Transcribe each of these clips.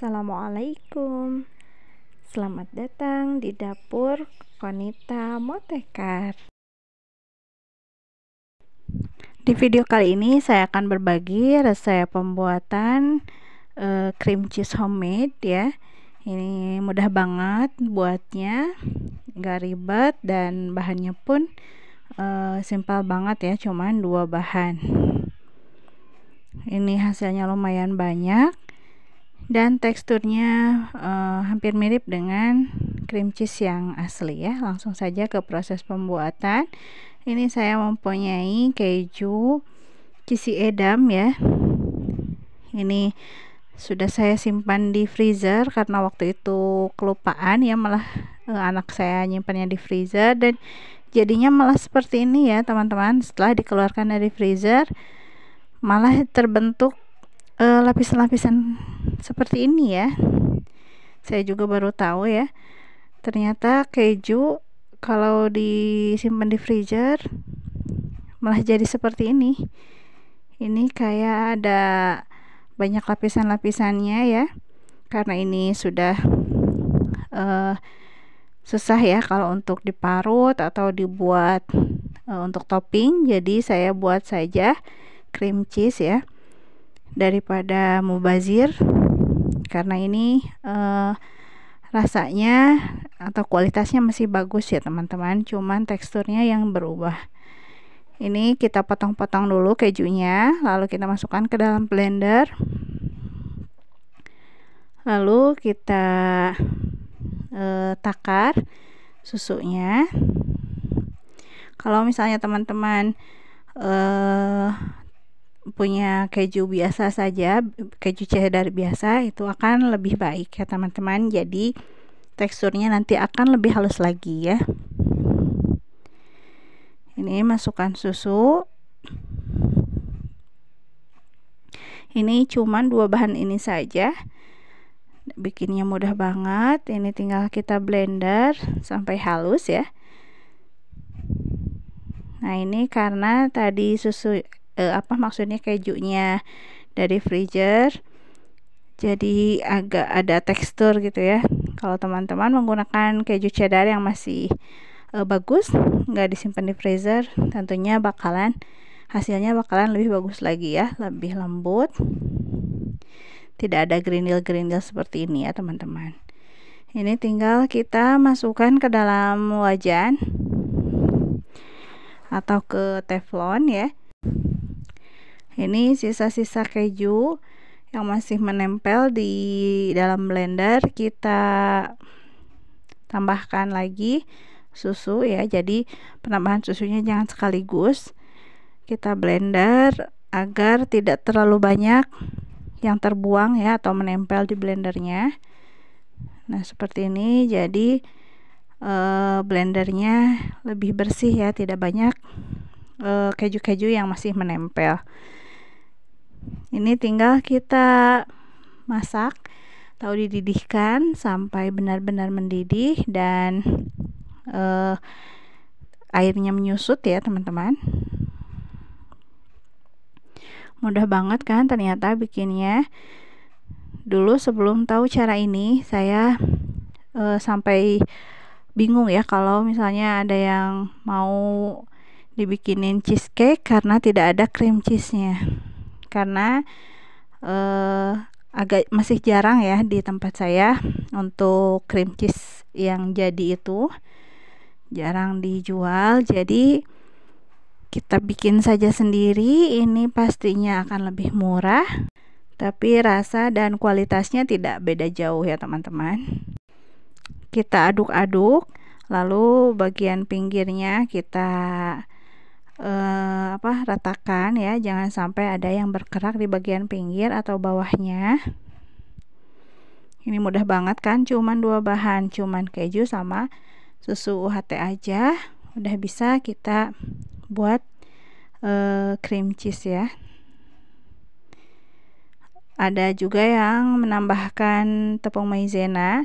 Assalamualaikum. Selamat datang di dapur Konita Motekar. Di video kali ini saya akan berbagi resep pembuatan cream cheese homemade ya. Ini mudah banget buatnya, nggak ribet, dan bahannya pun simpel banget ya, cuman 2 bahan. Ini hasilnya lumayan banyak dan teksturnya hampir mirip dengan cream cheese yang asli ya. Langsung saja ke proses pembuatan. Ini saya mempunyai keju cheesy edam ya. Ini sudah saya simpan di freezer karena waktu itu kelupaan ya, malah anak saya nyimpannya di freezer dan jadinya malah seperti ini ya teman-teman. Setelah dikeluarkan dari freezer malah terbentuk lapisan-lapisan seperti ini ya. Saya juga baru tahu ya, ternyata keju kalau disimpan di freezer malah jadi seperti ini. Ini kayak ada banyak lapisan-lapisannya ya, karena ini sudah susah ya kalau untuk diparut atau dibuat untuk topping. Jadi saya buat saja cream cheese ya, daripada mubazir, karena ini rasanya atau kualitasnya masih bagus ya teman-teman, cuman teksturnya yang berubah. Ini kita potong-potong dulu kejunya, lalu kita masukkan ke dalam blender, lalu kita takar susunya. Kalau misalnya teman-teman punya keju biasa saja, keju cheddar biasa, itu akan lebih baik ya teman-teman. Jadi teksturnya nanti akan lebih halus lagi ya. Ini masukkan susu. Ini cuman 2 bahan ini saja, bikinnya mudah banget. Ini tinggal kita blender sampai halus ya. Nah ini karena tadi susu maksudnya kejunya dari freezer, jadi agak ada tekstur gitu ya. Kalau teman-teman menggunakan keju cheddar yang masih bagus, nggak disimpan di freezer, tentunya hasilnya bakalan lebih bagus lagi ya, lebih lembut, tidak ada gerindil-gerindil seperti ini ya teman-teman. Ini tinggal kita masukkan ke dalam wajan atau ke teflon ya. Ini sisa-sisa keju yang masih menempel di dalam blender, kita tambahkan lagi susu ya. Jadi penambahan susunya jangan sekaligus, kita blender agar tidak terlalu banyak yang terbuang ya atau menempel di blendernya. Nah seperti ini, jadi blendernya lebih bersih ya, tidak banyak keju-keju yang masih menempel. Ini tinggal kita masak atau dididihkan sampai benar-benar mendidih dan airnya menyusut ya teman-teman. Mudah banget kan ternyata bikinnya. Dulu sebelum tahu cara ini saya sampai bingung ya kalau misalnya ada yang mau dibikinin cheesecake karena tidak ada cream cheese-nya. Karena agak masih jarang ya di tempat saya untuk cream cheese yang jadi itu, jarang dijual. Jadi kita bikin saja sendiri. Ini pastinya akan lebih murah, tapi rasa dan kualitasnya tidak beda jauh ya teman-teman. Kita aduk-aduk, lalu bagian pinggirnya kita ratakan ya, jangan sampai ada yang berkerak di bagian pinggir atau bawahnya. Ini mudah banget kan, cuman 2 bahan, cuman keju sama susu UHT aja udah bisa kita buat cream cheese ya. Ada juga yang menambahkan tepung maizena,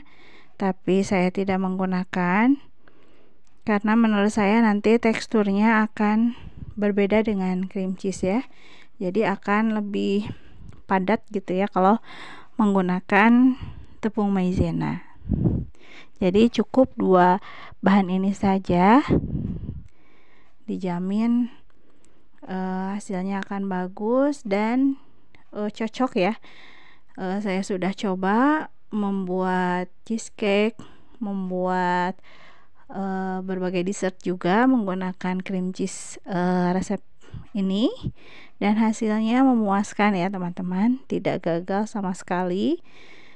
tapi saya tidak menggunakan karena menurut saya nanti teksturnya akan berbeda dengan cream cheese ya. Jadi akan lebih padat gitu ya kalau menggunakan tepung maizena. Jadi cukup 2 bahan ini saja, dijamin hasilnya akan bagus dan cocok ya. Saya sudah coba membuat cheesecake, membuat berbagai dessert juga menggunakan cream cheese resep ini, dan hasilnya memuaskan ya teman-teman, tidak gagal sama sekali.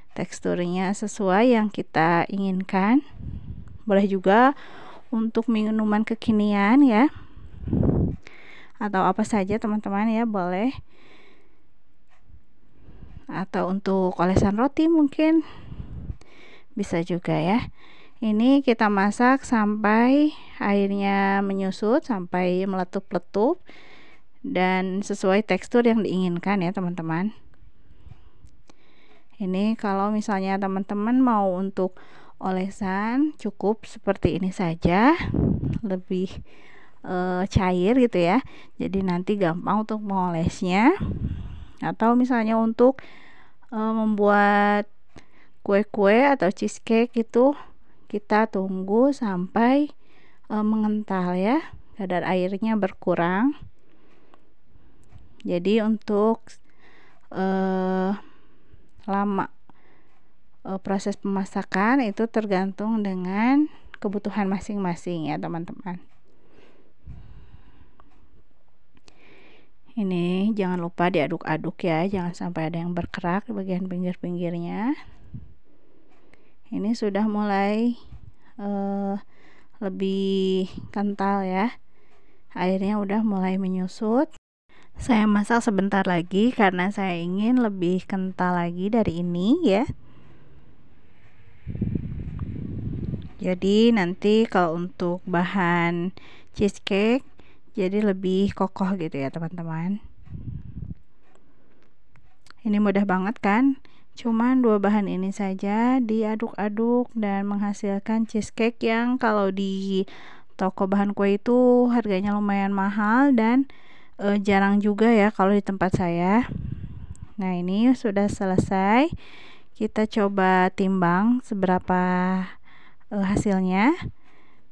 Teksturnya sesuai yang kita inginkan. Boleh juga untuk minuman kekinian ya, atau apa saja teman-teman ya, boleh. Atau untuk olesan roti mungkin bisa juga ya. Ini kita masak sampai airnya menyusut, sampai meletup-letup dan sesuai tekstur yang diinginkan ya teman-teman. Ini kalau misalnya teman-teman mau untuk olesan, cukup seperti ini saja, lebih cair gitu ya, jadi nanti gampang untuk mengolesnya. Atau misalnya untuk membuat kue-kue atau cheesecake itu, kita tunggu sampai mengental ya, kadar airnya berkurang. Jadi untuk lama proses pemasakan itu tergantung dengan kebutuhan masing-masing ya teman-teman. Ini jangan lupa diaduk-aduk ya, jangan sampai ada yang berkerak di bagian pinggir-pinggirnya. Ini sudah mulai lebih kental ya, airnya udah mulai menyusut. Saya masak sebentar lagi karena saya ingin lebih kental lagi dari ini ya. Jadi nanti kalau untuk bahan cheesecake jadi lebih kokoh gitu ya teman-teman. Ini mudah banget kan, cuman 2 bahan ini saja diaduk-aduk dan menghasilkan cheesecake yang kalau di toko bahan kue itu harganya lumayan mahal dan jarang juga ya kalau di tempat saya. Nah, ini sudah selesai. Kita coba timbang seberapa hasilnya.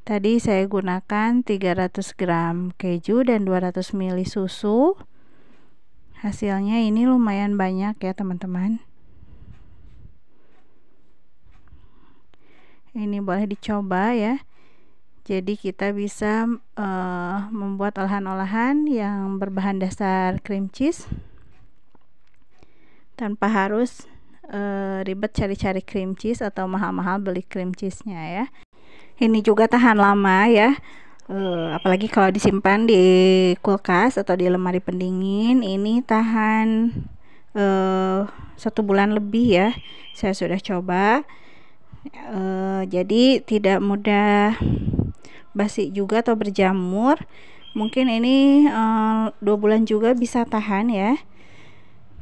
Tadi saya gunakan 300 gram keju dan 200 ml susu. Hasilnya ini lumayan banyak ya teman-teman. Ini boleh dicoba ya. Jadi kita bisa membuat olahan-olahan yang berbahan dasar cream cheese tanpa harus ribet cari-cari cream cheese atau mahal-mahal beli cream cheese-nya ya. Ini juga tahan lama ya, apalagi kalau disimpan di kulkas atau di lemari pendingin. Ini tahan 1 bulan lebih ya, saya sudah coba. Jadi tidak mudah basi juga atau berjamur. Mungkin ini 2 bulan juga bisa tahan ya.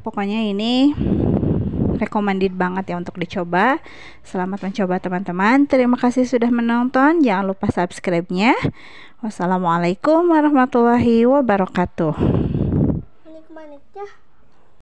Pokoknya ini recommended banget ya untuk dicoba. Selamat mencoba teman-teman. Terima kasih sudah menonton. Jangan lupa subscribe-nya. Wassalamualaikum warahmatullahi wabarakatuh.